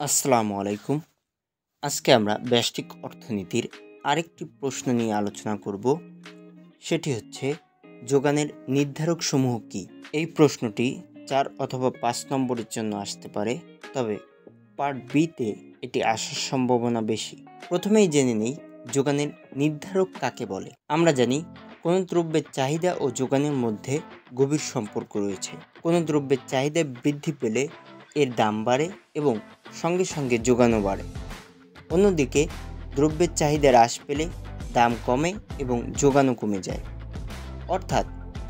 আসসালামু আলাইকুম। আজকে আমরা ব্যষ্টিক অর্থনীতির আরেকটি প্রশ্ন নিয়ে আলোচনা করব। সেটি হচ্ছে যোগানের নির্ধারক সমূহ কী? এই প্রশ্নটি 4 অথবা 5 নম্বরের জন্য আসতে পারে, তবে পার্ট বিতে এটি আসার সম্ভাবনা বেশি। প্রথমেই জেনে নেই যোগানের নির্ধারক কাকে বলে। আমরা জানি কোনো দ্রব্যের চাহিদা ও যোগানের মধ্যে গভীর সম্পর্ক রয়েছে। কোনো দ্রব্যের চাহিদা বৃদ্ধি পেলে এর দাম বাড়ে এবং সঙ্গে সঙ্গে যোগানও বাড়ে। অন্যদিকে দ্রব্যের চাহিদা হ্রাস পেলে দাম কমে এবং যোগানও কমে যায়। অর্থাৎ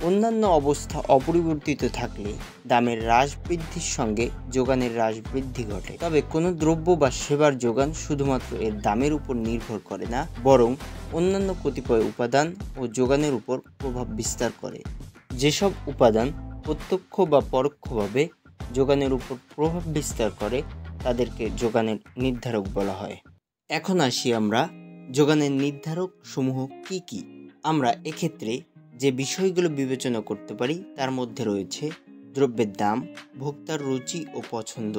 অন্যান্য অবস্থা অপরিবর্তিত থাকলে দামের হ্রাস বৃদ্ধির সঙ্গে যোগানের হ্রাস বৃদ্ধি ঘটে। তবে কোনো দ্রব্য বা সেবার যোগান শুধুমাত্র এর দামের উপর নির্ভর করে না, বরং অন্যান্য কতিপয় উপাদান ও যোগানের উপর প্রভাব বিস্তার করে। যেসব উপাদান প্রত্যক্ষ বা পরোক্ষভাবে যোগানের উপর প্রভাব বিস্তার করে তাদেরকে যোগানের নির্ধারক বলা হয়। এখন আসি আমরা যোগানের নির্ধারক সমূহ কি কি। আমরা এক্ষেত্রে যে বিষয়গুলো বিবেচনা করতে পারি তার মধ্যে রয়েছে দ্রব্যের দাম, ভোক্তার রুচি ও পছন্দ,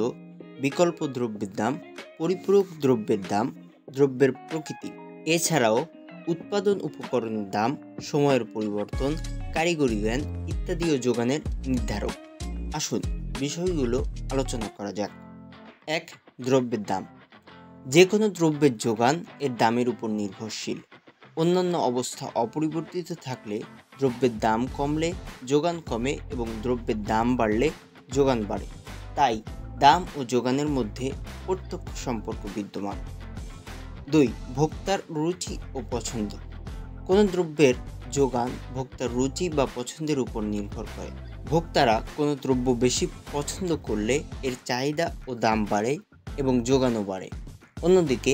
বিকল্প দ্রব্যের দাম, পরিপূরক দ্রব্যের দাম, দ্রব্যের প্রকৃতি। এছাড়াও উৎপাদন উপকরণের দাম, সময়ের পরিবর্তন, কারিগরি জ্ঞান ইত্যাদিও যোগানের নির্ধারক। আসুন বিষয়গুলো আলোচনা করা যাক। 1. দ্রব্যের দাম। যে কোনো দ্রব্যের যোগান এর দামের উপর নির্ভরশীল। অন্যান্য অবস্থা অপরিবর্তিত থাকলে দ্রব্যের দাম কমলে যোগান কমে এবং দ্রব্যের দাম বাড়লে যোগান বাড়ে। তাই দাম ও যোগানের মধ্যে প্রত্যক্ষ সম্পর্ক বিদ্যমান। 2. ভোক্তার রুচি ও পছন্দ। কোনো দ্রব্যের যোগান ভোক্তার রুচি বা পছন্দের উপর নির্ভর করে। ভোক্তারা কোনো দ্রব্য বেশি পছন্দ করলে এর চাহিদা ও দাম বাড়ে এবং যোগানও বাড়ে। অন্যদিকে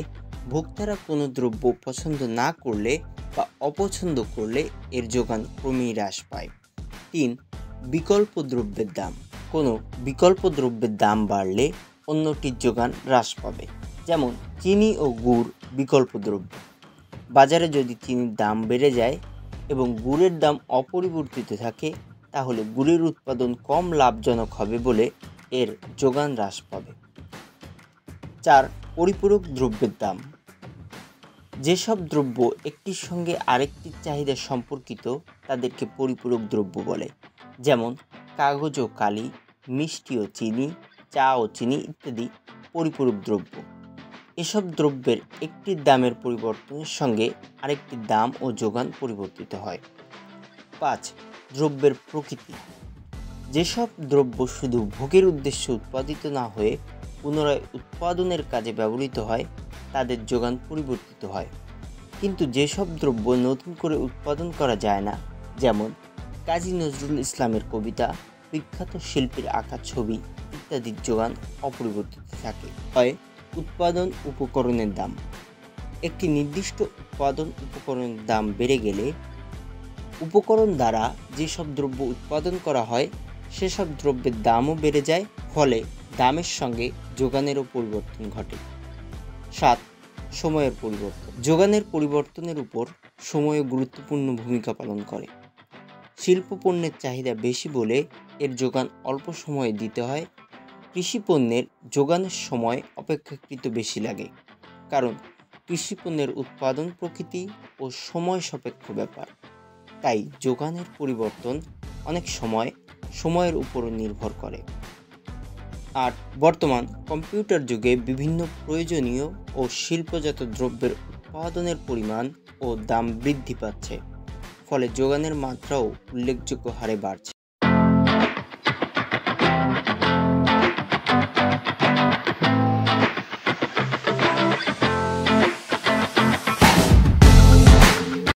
ভোক্তারা কোনো দ্রব্য পছন্দ না করলে বা অপছন্দ করলে এর যোগান ক্রমেই হ্রাস পায়। 3. বিকল্প দ্রব্যের দাম। কোনো বিকল্প দ্রব্যের দাম বাড়লে অন্যটির যোগান হ্রাস পাবে। যেমন চিনি ও গুড় বিকল্প দ্রব্য। বাজারে যদি চিনির দাম বেড়ে যায় এবং গুড়ের দাম অপরিবর্তিত থাকে, তাহলে গুড়ের উৎপাদন কম লাভজনক হবে বলে এর যোগান হ্রাস পাবে। 4. পরিপূরক দ্রব্যের দাম। যেসব দ্রব্য একটির সঙ্গে আরেকটির চাহিদা সম্পর্কিত তাদেরকে পরিপূরক দ্রব্য বলে। যেমন কাগজ ও কালি, মিষ্টি ও চিনি, চা ও চিনি ইত্যাদি পরিপূরক দ্রব্য। এসব দ্রব্যের একটির দামের পরিবর্তনের সঙ্গে আরেকটির দাম ও যোগান পরিবর্তিত হয়। 5. দ্রব্যের প্রকৃতি। যেসব দ্রব্য শুধু ভোগের উদ্দেশ্যে উৎপাদিত না হয়ে পুনরায় উৎপাদনের কাজে ব্যবহৃত হয় তাদের যোগান পরিবর্তিত হয়। কিন্তু যেসব দ্রব্য নতুন করে উৎপাদন করা যায় না, যেমন কাজী নজরুল ইসলামের কবিতা, বিখ্যাত শিল্পীর আঁকা ছবি ইত্যাদির যোগান অপরিবর্তিত থাকে। হয় উৎপাদন উপকরণের দাম। একটি নির্দিষ্ট উৎপাদন উপকরণের দাম বেড়ে গেলে উপকরণ দ্বারা যেসব দ্রব্য উৎপাদন করা হয় সেসব দ্রব্যের দামও বেড়ে যায়, ফলে দামের সঙ্গে যোগানেরও পরিবর্তন ঘটে। 7. সময়ের পরিবর্তন। যোগানের পরিবর্তনের উপর সময়ও গুরুত্বপূর্ণ ভূমিকা পালন করে। শিল্প পণ্যের চাহিদা বেশি বলে এর যোগান অল্প সময়ে দিতে হয়। কৃষি পণ্যের যোগানের সময় অপেক্ষাকৃত বেশি লাগে, কারণ কৃষি পণ্যের উৎপাদন প্রকৃতি ও সময় সাপেক্ষ ব্যাপার। তাই যোগানের পরিবর্তন অনেক সময় সময়ের উপরও নির্ভর করে। 8. বর্তমান কম্পিউটার যুগে বিভিন্ন প্রয়োজনীয় ও শিল্পজাত দ্রব্যের উৎপাদনের পরিমাণ ও দাম বৃদ্ধি পাচ্ছে, ফলে যোগানের মাত্রাও উল্লেখযোগ্য হারে বাড়ছে।